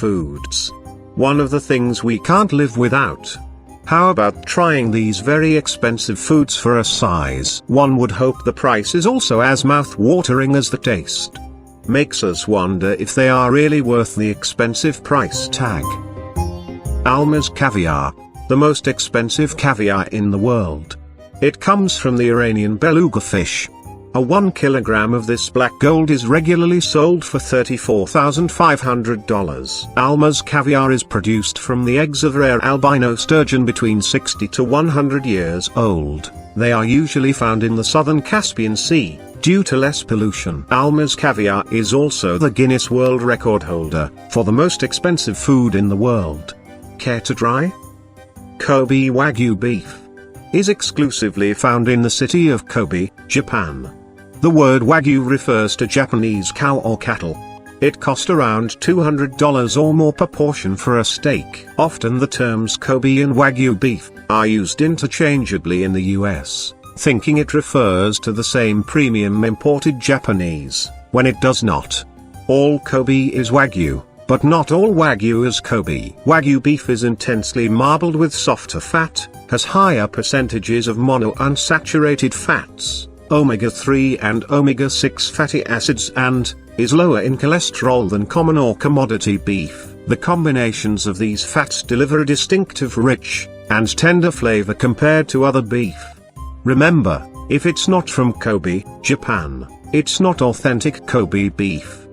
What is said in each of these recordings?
foods. One of the things we can't live without. How about trying these very expensive foods for a size? One would hope the price is also as mouth-watering as the taste. Makes us wonder if they are really worth the expensive price tag. Alma's caviar, the most expensive caviar in the world. It comes from the Iranian beluga fish. A 1 kilogram of this black gold is regularly sold for $34,500. Alma's caviar is produced from the eggs of rare albino sturgeon between 60 to 100 years old. They are usually found in the southern Caspian Sea, due to less pollution. Alma's caviar is also the Guinness World Record holder for the most expensive food in the world. Care to try? Kobe Wagyu beef is exclusively found in the city of Kobe, Japan. The word Wagyu refers to Japanese cow or cattle. It cost around $200 or more per portion for a steak. Often the terms Kobe and Wagyu beef are used interchangeably in the US, thinking it refers to the same premium imported Japanese, when it does not. All Kobe is Wagyu, but not all Wagyu is Kobe. Wagyu beef is intensely marbled with softer fat, has higher percentages of monounsaturated fats, omega-3 and omega-6 fatty acids, and is lower in cholesterol than common or commodity beef. The combinations of these fats deliver a distinctive rich and tender flavor compared to other beef. Remember, if it's not from Kobe, Japan, it's not authentic Kobe beef.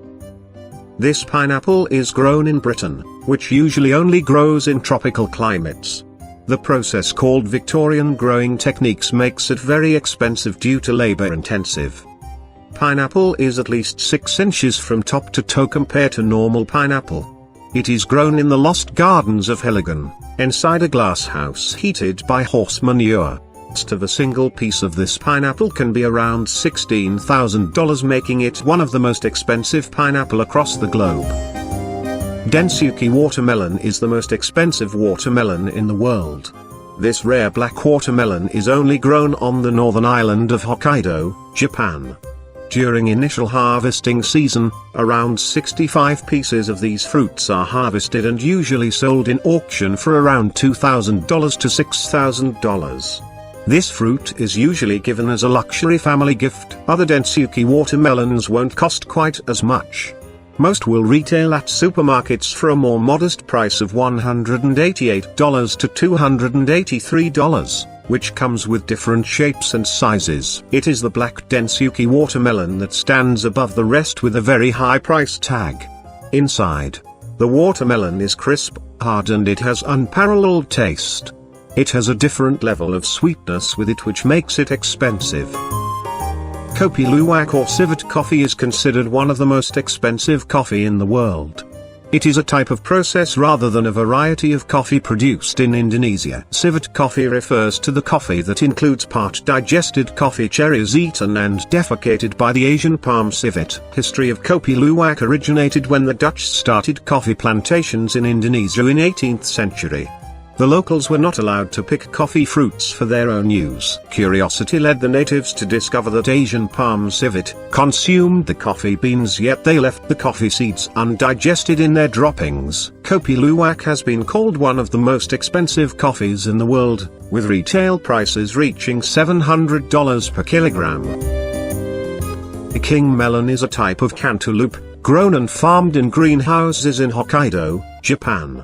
This pineapple is grown in Britain, which usually only grows in tropical climates. The process called Victorian growing techniques makes it very expensive due to labor intensive. Pineapple is at least 6 inches from top to toe compared to normal pineapple. It is grown in the lost gardens of Heligan, inside a glass house heated by horse manure. The cost of a single piece of this pineapple can be around $16,000, making it one of the most expensive pineapple across the globe. Densuki watermelon is the most expensive watermelon in the world. This rare black watermelon is only grown on the northern island of Hokkaido, Japan. During initial harvesting season, around 65 pieces of these fruits are harvested and usually sold in auction for around $2,000 to $6,000. This fruit is usually given as a luxury family gift. Other Densuki watermelons won't cost quite as much. Most will retail at supermarkets for a more modest price of $188 to $283, which comes with different shapes and sizes. It is the black Densuki watermelon that stands above the rest with a very high price tag. Inside, the watermelon is crisp, hard, and it has unparalleled taste. It has a different level of sweetness with it, which makes it expensive. Kopi Luwak or civet coffee is considered one of the most expensive coffee in the world. It is a type of process rather than a variety of coffee produced in Indonesia. Civet coffee refers to the coffee that includes part digested coffee cherries eaten and defecated by the Asian palm civet. History of Kopi Luwak originated when the Dutch started coffee plantations in Indonesia in 18th century. The locals were not allowed to pick coffee fruits for their own use. Curiosity led the natives to discover that Asian palm civet consumed the coffee beans, yet they left the coffee seeds undigested in their droppings. Kopi Luwak has been called one of the most expensive coffees in the world, with retail prices reaching $700 per kilogram. The king melon is a type of cantaloupe, grown and farmed in greenhouses in Hokkaido, Japan.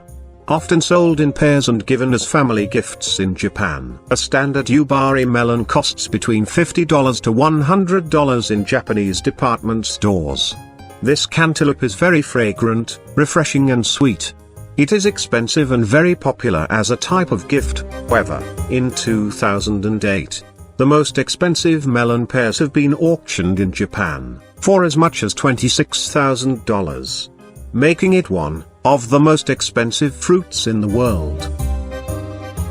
Often sold in pairs and given as family gifts in Japan. A standard Yubari melon costs between $50 to $100 in Japanese department stores. This cantaloupe is very fragrant, refreshing and sweet. It is expensive and very popular as a type of gift. However, in 2008, the most expensive melon pears have been auctioned in Japan for as much as $26,000, making it one of the most expensive fruits in the world.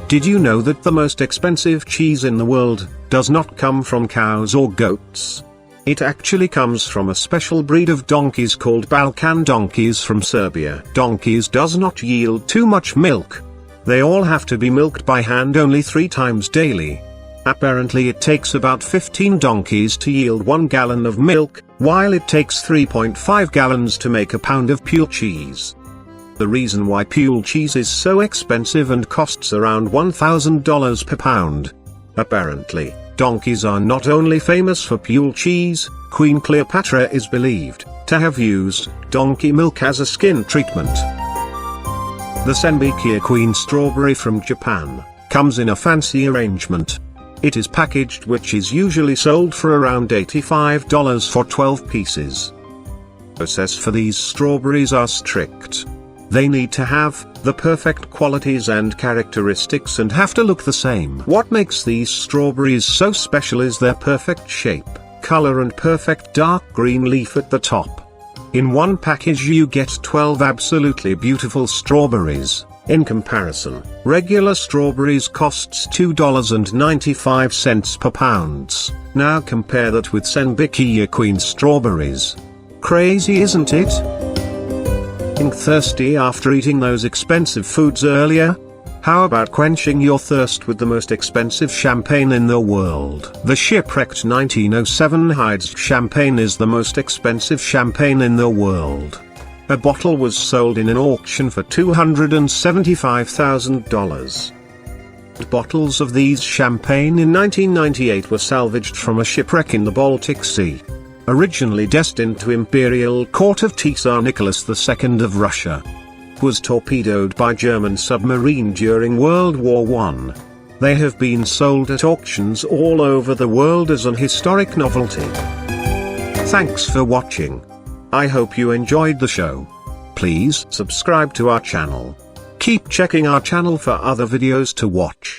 Did you know that the most expensive cheese in the world does not come from cows or goats? It actually comes from a special breed of donkeys called Balkan donkeys from Serbia. Donkeys does not yield too much milk. They all have to be milked by hand only 3 times daily. Apparently it takes about 15 donkeys to yield 1 gallon of milk, while it takes 3.5 gallons to make a pound of pure cheese. The reason why Pule cheese is so expensive and costs around $1,000 per pound. Apparently, donkeys are not only famous for Pule cheese. Queen Cleopatra is believed to have used donkey milk as a skin treatment. The Senbikya Queen strawberry from Japan comes in a fancy arrangement. It is packaged, which is usually sold for around $85 for 12 pieces. Process for these strawberries are strict. They need to have the perfect qualities and characteristics and have to look the same. What makes these strawberries so special is their perfect shape, color and perfect dark green leaf at the top. In one package you get 12 absolutely beautiful strawberries. In comparison, regular strawberries costs $2.95 per pound. Now compare that with Senbikya Queen strawberries. Crazy, isn't it? Being thirsty after eating those expensive foods earlier? How about quenching your thirst with the most expensive champagne in the world? The shipwrecked 1907 Hyde's champagne is the most expensive champagne in the world. A bottle was sold in an auction for $275,000. Bottles of these champagne in 1998 were salvaged from a shipwreck in the Baltic Sea. Originally destined to Imperial Court of Tsar Nicholas II of Russia, was torpedoed by German submarine during World War I. They have been sold at auctions all over the world as an historic novelty. Thanks for watching. I hope you enjoyed the show. Please subscribe to our channel. Keep checking our channel for other videos to watch.